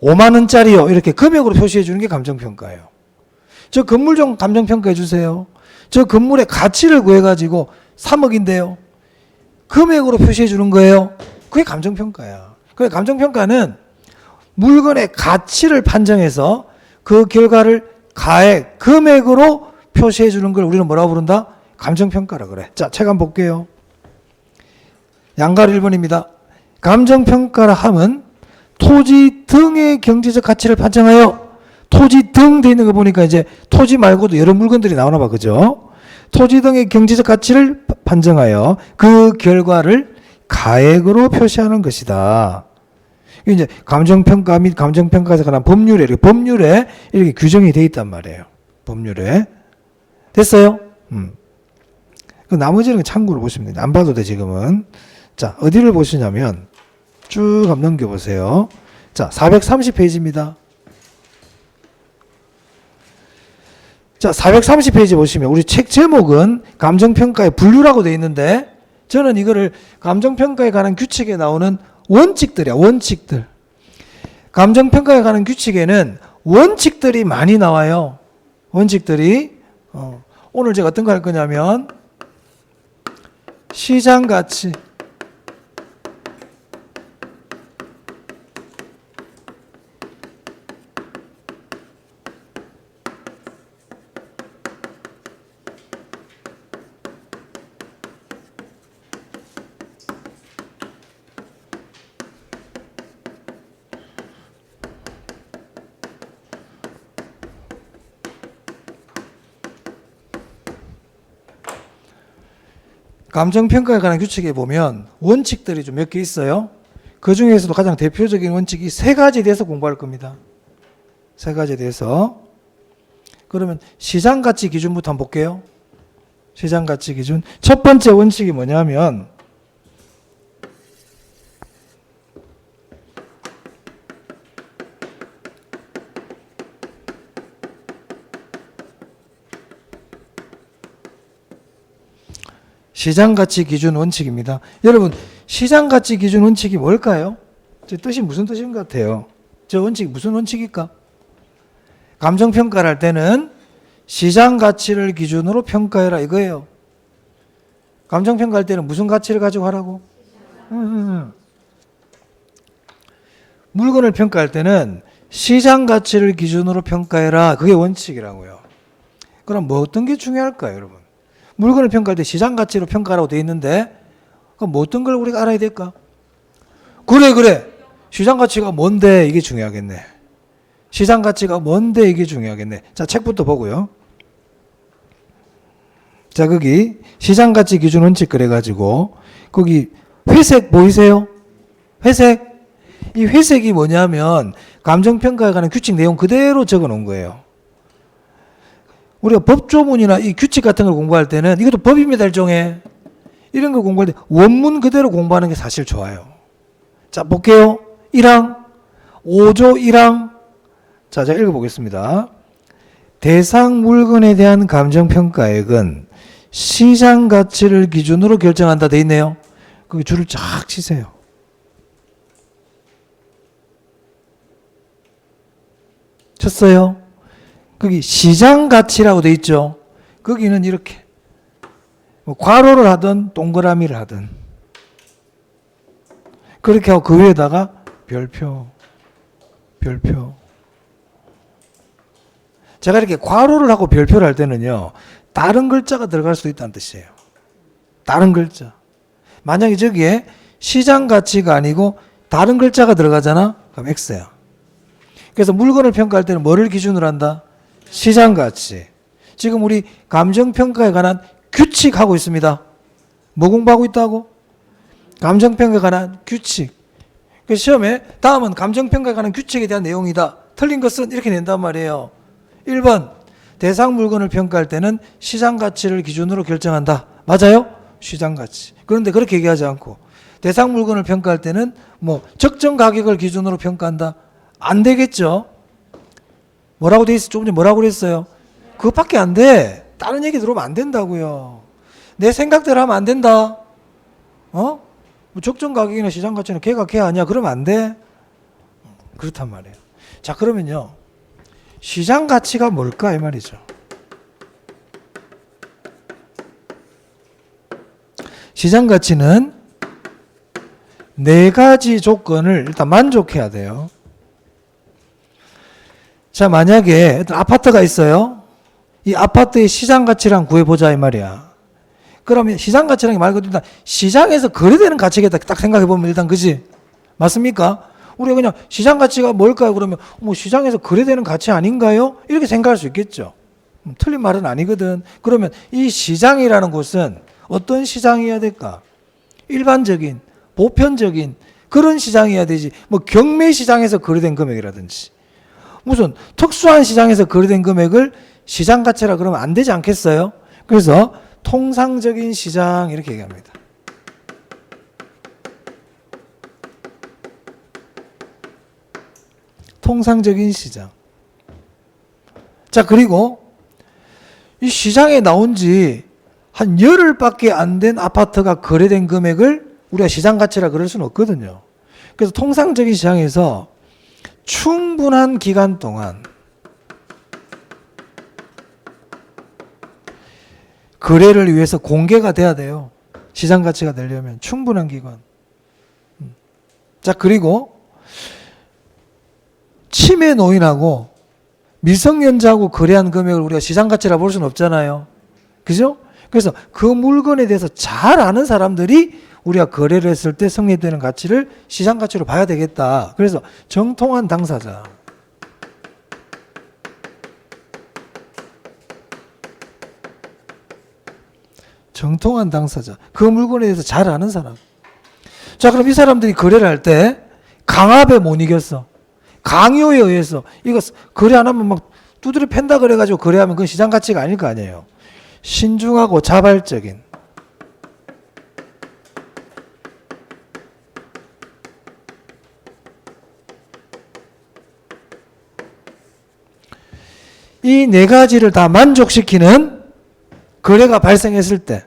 5만 원짜리요. 이렇게 금액으로 표시해 주는 게 감정평가예요. 저 건물 좀 감정평가해 주세요. 저 건물의 가치를 구해가지고 3억인데요. 금액으로 표시해 주는 거예요. 그게 감정평가야. 그래 감정평가는 물건의 가치를 판정해서 그 결과를 가액, 금액으로 표시해 주는 걸 우리는 뭐라고 부른다? 감정평가라 그래. 자, 책 한번 볼게요. 양가로 1번입니다. 감정평가라 함은 토지 등의 경제적 가치를 판정하여 토지 등 돼 있는 거 보니까 이제 토지 말고도 여러 물건들이 나오나 봐. 그죠? 토지 등의 경제적 가치를 판정하여 그 결과를 가액으로 표시하는 것이다. 이제 감정평가 및 감정평가에서 관한 법률에 이렇게 규정이 돼 있단 말이에요. 법률에. 됐어요? 그 나머지는 참고로 보시면 됩니다. 안 봐도 돼, 지금은. 자, 어디를 보시냐면, 쭉 한번 넘겨보세요. 자, 430페이지입니다. 자, 430페이지 보시면, 우리 책 제목은 감정평가의 분류라고 되어 있는데, 저는 이거를 감정평가에 관한 규칙에 나오는 원칙들이야, 원칙들. 감정평가에 관한 규칙에는 원칙들이 많이 나와요. 원칙들이. 오늘 제가 어떤 거 할 거냐면, 시장가치. 감정평가에 관한 규칙에 보면 원칙들이 좀 몇 개 있어요. 그 중에서도 가장 대표적인 원칙이 세 가지에 대해서 공부할 겁니다. 세 가지에 대해서. 그러면 시장가치 기준부터 한번 볼게요. 시장가치 기준. 첫 번째 원칙이 뭐냐면 시장가치 기준 원칙입니다. 여러분, 시장가치 기준 원칙이 뭘까요? 저 뜻이 무슨 뜻인 것 같아요? 저 원칙이 무슨 원칙일까? 감정평가를 할 때는 시장가치를 기준으로 평가해라 이거예요. 감정평가할 때는 무슨 가치를 가지고 하라고? 물건을 평가할 때는 시장가치를 기준으로 평가해라. 그게 원칙이라고요. 그럼 뭐 어떤 게 중요할까요, 여러분? 물건을 평가할 때 시장가치로 평가라고 되어 있는데 그럼 뭐 어떤 걸 우리가 알아야 될까? 그래. 시장가치가 뭔데 이게 중요하겠네. 시장가치가 뭔데 이게 중요하겠네. 자, 책부터 보고요. 자, 거기 시장가치 기준 원칙 그래가지고 거기 회색 보이세요? 회색. 이 회색이 뭐냐면 감정평가에 관한 규칙 내용 그대로 적어 놓은 거예요. 우리가 법조문이나 이 규칙 같은 걸 공부할 때는 이것도 법입니다, 일종의. 이런 거 공부할 때 원문 그대로 공부하는 게 사실 좋아요. 자, 볼게요. 1항 5조 1항. 자, 제가 읽어보겠습니다. 대상 물건에 대한 감정평가액은 시장 가치를 기준으로 결정한다 돼 있네요. 거기 줄을 쫙 치세요. 쳤어요? 거기 시장 가치라고 돼 있죠. 거기는 이렇게 뭐 괄호를 하든 동그라미를 하든 그렇게 하고 그 위에다가 별표. 제가 이렇게 괄호를 하고 별표를 할 때는요, 다른 글자가 들어갈 수도 있다는 뜻이에요. 다른 글자. 만약에 저기에 시장 가치가 아니고 다른 글자가 들어가잖아? 그럼 X야. 그래서 물건을 평가할 때는 뭐를 기준으로 한다? 시장 가치. 지금 우리 감정평가에 관한 규칙 하고 있습니다. 뭐 공부하고 있다고? 감정평가에 관한 규칙. 그래서 시험에 다음은 감정평가에 관한 규칙에 대한 내용이다. 틀린 것은 이렇게 낸단 말이에요. 1번 대상 물건을 평가할 때는 시장 가치를 기준으로 결정한다. 맞아요? 시장 가치. 그런데 그렇게 얘기하지 않고 대상 물건을 평가할 때는 뭐 적정 가격을 기준으로 평가한다. 안 되겠죠? 뭐라고 돼 있어? 조금 전에 뭐라고 그랬어요? 그것밖에 안 돼. 다른 얘기 들어오면 안 된다고요. 내 생각대로 하면 안 된다. 뭐 적정 가격이나 시장 가치는 걔가 걔 아니야. 그러면 안 돼. 그렇단 말이에요. 자, 그러면요. 시장 가치가 뭘까 이 말이죠. 시장 가치는 네 가지 조건을 일단 만족해야 돼요. 자, 만약에 아파트가 있어요. 이 아파트의 시장 가치랑 구해보자 이 말이야. 그러면 시장 가치라는 게 말 그대로 시장에서 거래되는 가치겠다 딱 생각해보면 일단 그지? 맞습니까? 우리가 그냥 시장 가치가 뭘까요? 그러면 뭐 시장에서 거래되는 가치 아닌가요? 이렇게 생각할 수 있겠죠. 틀린 말은 아니거든. 그러면 이 시장이라는 곳은 어떤 시장이어야 될까? 일반적인, 보편적인 그런 시장이어야 되지. 뭐 경매 시장에서 거래된 금액이라든지 무슨 특수한 시장에서 거래된 금액을 시장 가치라 그러면 안 되지 않겠어요? 그래서 통상적인 시장 이렇게 얘기합니다. 통상적인 시장. 자, 그리고 이 시장에 나온 지 한 열흘밖에 안 된 아파트가 거래된 금액을 우리가 시장 가치라 그럴 수는 없거든요. 그래서 통상적인 시장에서 충분한 기간 동안 거래를 위해서 공개가 돼야 돼요. 시장 가치가 되려면 충분한 기간. 자, 그리고 치매 노인하고 미성년자하고 거래한 금액을 우리가 시장 가치라 볼 수는 없잖아요. 그죠? 그래서 그 물건에 대해서 잘 아는 사람들이 우리가 거래를 했을 때 성립되는 가치를 시장 가치로 봐야 되겠다. 그래서 정통한 당사자. 정통한 당사자. 그 물건에 대해서 잘 아는 사람. 자, 그럼 이 사람들이 거래를 할 때 강압에 못 이겼어. 강요에 의해서 이거 거래 안 하면 막 두드려 팬다 그래가지고 거래하면 그건 시장 가치가 아닐 거 아니에요. 신중하고 자발적인 이 네 가지를 다 만족시키는 거래가 발생했을 때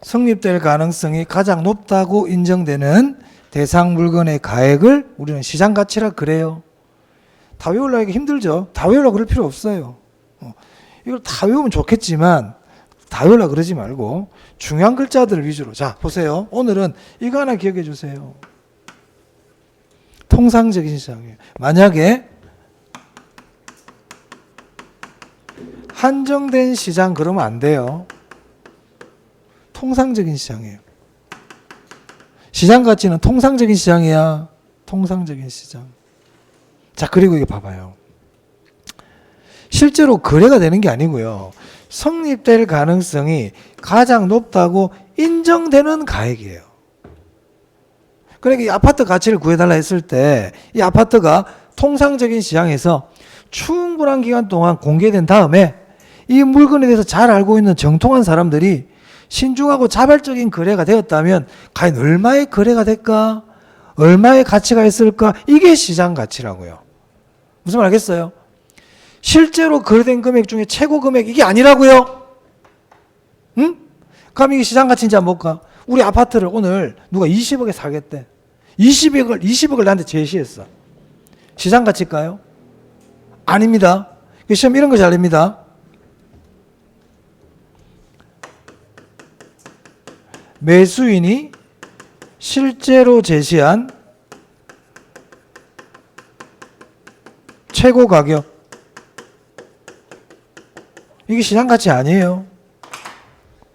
성립될 가능성이 가장 높다고 인정되는 대상 물건의 가액을 우리는 시장 가치라 그래요. 다 외우려기 힘들죠. 다 외우려고 그럴 필요 없어요. 이걸 다 외우면 좋겠지만 다 외우려고 그러지 말고 중요한 글자들 위주로. 자, 보세요. 오늘은 이거 하나 기억해 주세요. 통상적인 시장이에요. 만약에 한정된 시장 그러면 안 돼요. 통상적인 시장이에요. 시장 가치는 통상적인 시장이야. 통상적인 시장. 자, 그리고 이거 봐봐요. 실제로 거래가 되는 게 아니고요. 성립될 가능성이 가장 높다고 인정되는 가액이에요. 그러니까 이 아파트 가치를 구해달라 했을 때 이 아파트가 통상적인 시장에서 충분한 기간 동안 공개된 다음에 이 물건에 대해서 잘 알고 있는 정통한 사람들이 신중하고 자발적인 거래가 되었다면 과연 얼마의 거래가 될까? 얼마의 가치가 있을까? 이게 시장 가치라고요. 무슨 말 알겠어요? 실제로 거래된 금액 중에 최고 금액 이게 아니라고요? 응? 그럼 이게 시장 가치인지 한번 볼까? 우리 아파트를 오늘 누가 20억에 사겠대. 20억을 나한테 제시했어. 시장 가치일까요? 아닙니다. 시험 이런 거 잘 냅니다. 매수인이 실제로 제시한 최고 가격. 이게 시장 가치 아니에요.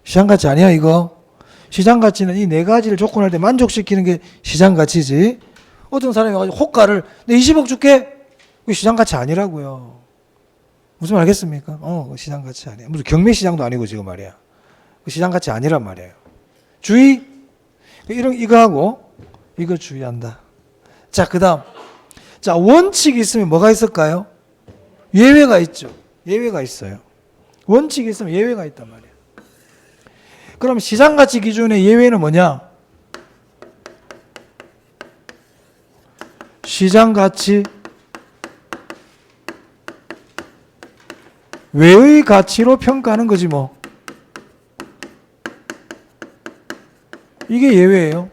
시장 가치 아니야 이거. 시장 가치는 이 네 가지를 조건할 때 만족시키는 게 시장 가치지. 어떤 사람이 와가지고 호가를 내 20억 줄게. 그게 시장 가치 아니라고요. 무슨 말 알겠습니까? 시장 가치 아니야. 무슨 경매 시장도 아니고 지금 말이야. 그 시장 가치 아니란 말이에요. 주의. 이거 하고 이거 주의한다. 자, 그다음. 자, 원칙이 있으면 뭐가 있을까요? 예외가 있죠. 예외가 있어요. 원칙이 있으면 예외가 있단 말이야. 그럼 시장 가치 기준의 예외는 뭐냐? 시장 가치 외의 가치로 평가하는 거지 뭐. 이게 예외예요.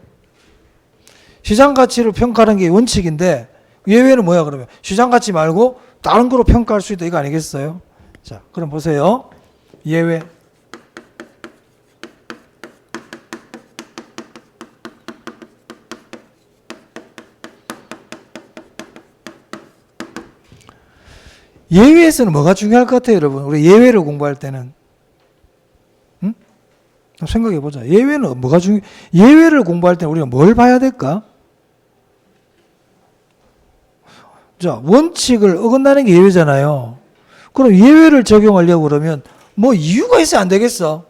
시장 가치를 평가하는 게 원칙인데 예외는 뭐야 그러면? 시장 가치 말고 다른 거로 평가할 수 있다 이거 아니겠어요? 자, 그럼 보세요. 예외. 예외에서는 뭐가 중요할 것 같아요, 여러분? 우리 예외를 공부할 때는. 응? 생각해 보자. 예외는 뭐가 예외를 공부할 때는 우리가 뭘 봐야 될까? 자, 원칙을 어긋나는 게 예외잖아요. 그럼 예외를 적용하려고 그러면 뭐 이유가 있어야 안 되겠어?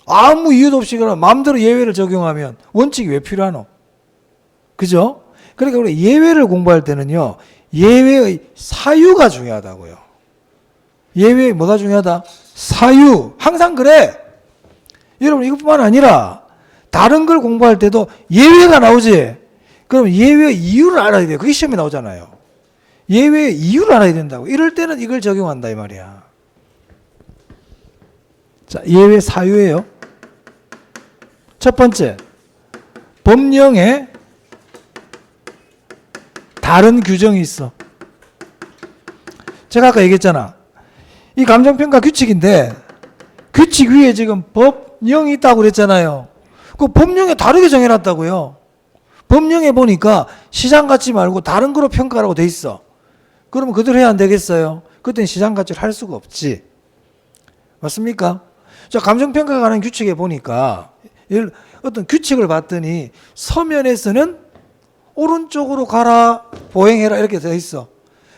아무 이유도 없이 그럼 마음대로 예외를 적용하면 원칙이 왜 필요하노? 그죠? 그러니까 우리 예외를 공부할 때는요, 예외의 사유가 중요하다고요. 예외의 뭐가 중요하다? 사유. 항상 그래. 여러분 이것뿐만 아니라 다른 걸 공부할 때도 예외가 나오지. 그럼 예외의 이유를 알아야 돼요. 그게 시험에 나오잖아요. 예외의 이유를 알아야 된다고. 이럴 때는 이걸 적용한다 이 말이야. 자, 예외 사유예요. 첫 번째, 법령에 다른 규정이 있어. 제가 아까 얘기했잖아. 이 감정평가 규칙인데 규칙 위에 지금 법령이 있다고 그랬잖아요. 그 법령에 다르게 정해놨다고요. 법령에 보니까 시장가치 말고 다른 거로 평가하라고 돼 있어. 그러면 그대로 해야 안 되겠어요? 그때는 시장가치를 할 수가 없지. 맞습니까? 자, 감정평가가 관한 규칙에 보니까 어떤 규칙을 봤더니 서면에서는 오른쪽으로 가라, 보행해라 이렇게 돼 있어.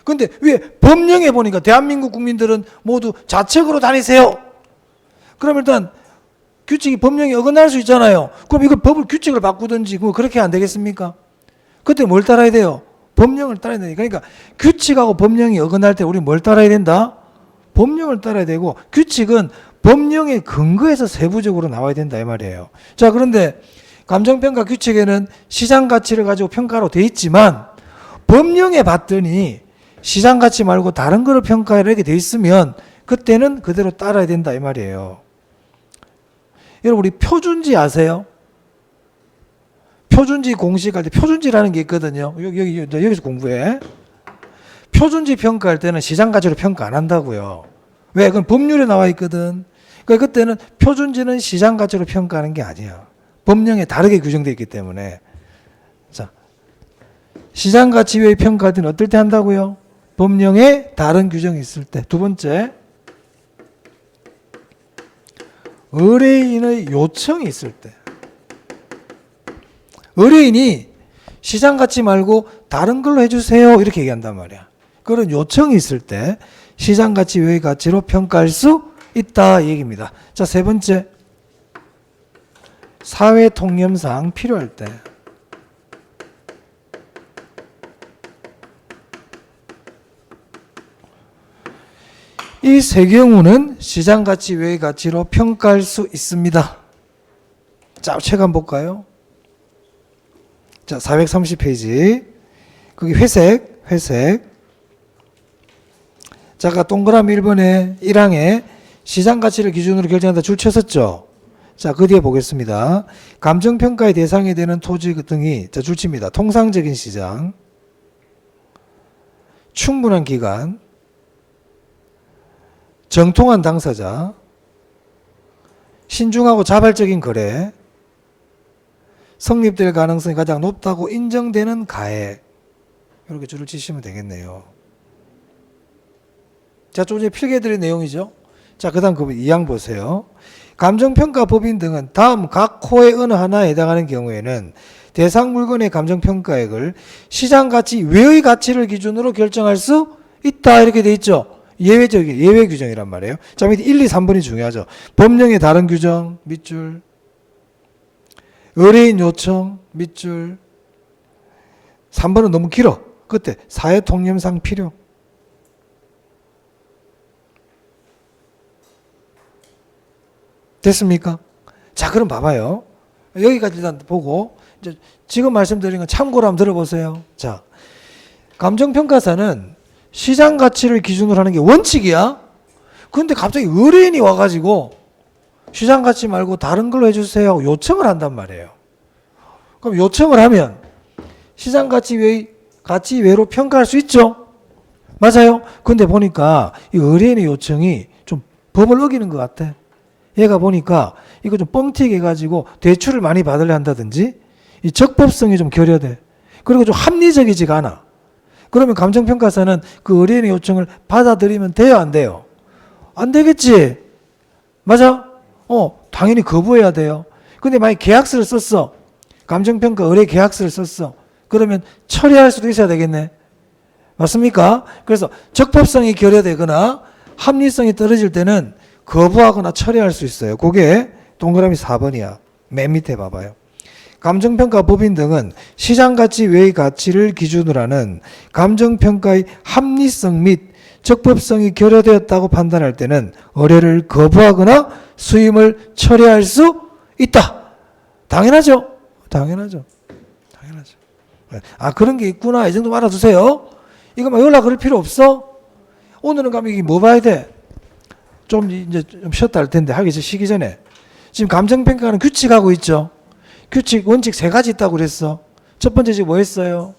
근데 왜 법령에 보니까 대한민국 국민들은 모두 좌측으로 다니세요. 그럼 일단 규칙이 법령에 어긋날 수 있잖아요. 그럼 이걸 규칙을 바꾸든지 그렇게 안 되겠습니까? 그때 뭘 따라야 돼요? 법령을 따라야 되니까. 그러니까 규칙하고 법령이 어긋날 때 우리 뭘 따라야 된다? 법령을 따라야 되고 규칙은 법령에 근거해서 세부적으로 나와야 된다 이 말이에요. 자, 그런데 감정평가 규칙에는 시장가치를 가지고 평가로 돼 있지만 법령에 봤더니 시장가치 말고 다른 거를 평가하라 이렇게 돼 있으면 그때는 그대로 따라야 된다 이 말이에요. 여러분 우리 표준지 아세요? 표준지 공식할 때 표준지라는 게 있거든요. 여기서 공부해. 표준지 평가할 때는 시장가치로 평가 안 한다고요. 왜? 그건 법률에 나와 있거든. 그러니까 그때는 표준지는 시장가치로 평가하는 게 아니야. 법령에 다르게 규정되어 있기 때문에. 자, 시장가치 외의 평가할 때는 어떨 때 한다고요? 법령에 다른 규정이 있을 때. 두 번째, 의뢰인의 요청이 있을 때. 의뢰인이 시장가치 말고 다른 걸로 해주세요 이렇게 얘기한단 말이야. 그런 요청이 있을 때 시장가치 외의 가치로 평가할 수 있다 이 얘기입니다. 자, 세 번째, 사회 통념상 필요할 때. 이 세 경우는 시장가치 외의 가치로 평가할 수 있습니다. 자, 책 한번 볼까요? 자, 430페이지. 거기 회색. 자, 아까 동그라미 1번에 1항에 시장가치를 기준으로 결정한다 줄 쳤었죠? 자, 그 뒤에 보겠습니다. 감정평가의 대상이 되는 토지 등이, 자, 줄칩니다. 통상적인 시장, 충분한 기간, 정통한 당사자, 신중하고 자발적인 거래, 성립될 가능성이 가장 높다고 인정되는 가액. 이렇게 줄을 치시면 되겠네요. 자, 좀 전에 필기해드린 내용이죠. 자, 그 다음 그 2항 보세요. 감정평가 법인 등은 다음 각 호의 어느 하나에 해당하는 경우에는 대상 물건의 감정평가액을 시장가치 외의 가치를 기준으로 결정할 수 있다. 이렇게 돼 있죠. 예외적인 예외 규정이란 말이에요. 자, 밑에 1, 2, 3번이 중요하죠. 법령의 다른 규정 밑줄, 의뢰인 요청 밑줄. 3번은 너무 길어. 그때 사회 통념상 필요. 됐습니까? 자, 그럼 봐봐요. 여기까지 일단 보고 이제 지금 말씀드린 건 참고로 한번 들어보세요. 자, 감정평가사는 시장 가치를 기준으로 하는 게 원칙이야. 근데 갑자기 의뢰인이 와가지고 시장 가치 말고 다른 걸로 해주세요 요청을 한단 말이에요. 그럼 요청을 하면 시장 가치 외로 평가할 수 있죠. 맞아요. 근데 보니까 이 의뢰인의 요청이 좀 법을 어기는 것 같아. 얘가 보니까 이거 좀 뻥튀기 해가지고 대출을 많이 받으려 한다든지 이 적법성이 좀 결여돼. 그리고 좀 합리적이지가 않아. 그러면 감정평가사는 그 의뢰인의 요청을 받아들이면 돼요, 안 돼요? 안 되겠지? 맞아? 당연히 거부해야 돼요. 근데 만약 계약서를 썼어. 감정평가 의뢰 계약서를 썼어. 그러면 처리할 수도 있어야 되겠네. 맞습니까? 그래서 적법성이 결여되거나 합리성이 떨어질 때는 거부하거나 처리할 수 있어요. 그게 동그라미 4번이야. 맨 밑에 봐봐요. 감정평가 법인 등은 시장가치 외의 가치를 기준으로 하는 감정평가의 합리성 및 적법성이 결여되었다고 판단할 때는 의뢰를 거부하거나 수임을 처리할 수 있다. 당연하죠. 당연하죠. 당연하죠. 아, 그런 게 있구나. 이 정도 알아두세요. 이거 막 연락 그럴 필요 없어. 오늘은 가면 이게 뭐 봐야 돼? 좀 이제 좀 쉬었다 할 텐데 하기 쉬기 전에 지금 감정평가는 규칙하고 있죠. 규칙 원칙 3가지 있다고 그랬어. 첫 번째 지금 뭐 했어요?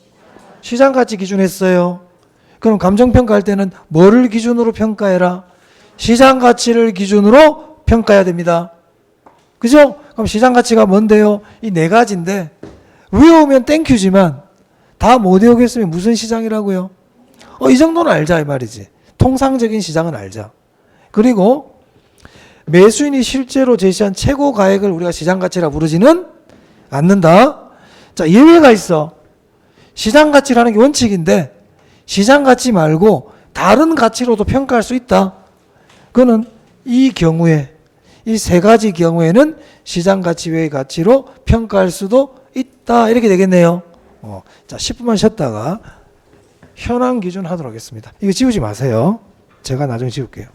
시장가치 기준 했어요. 그럼 감정평가할 때는 뭐를 기준으로 평가해라? 시장가치를 기준으로 평가해야 됩니다. 그죠? 그럼 시장가치가 뭔데요? 이 4가지인데 외우면 땡큐지만 다 못 외우겠으면 무슨 시장이라고요? 이 정도는 알자 이 말이지. 통상적인 시장은 알자. 그리고 매수인이 실제로 제시한 최고 가액을 우리가 시장가치라 부르지는 않는다. 자, 예외가 있어. 시장가치라는 게 원칙인데 시장가치 말고 다른 가치로도 평가할 수 있다. 그거는 이 경우에 이 3가지 경우에는 시장가치 외의 가치로 평가할 수도 있다. 이렇게 되겠네요. 자, 10분만 쉬었다가 현황 기준 하도록 하겠습니다. 이거 지우지 마세요. 제가 나중에 지울게요.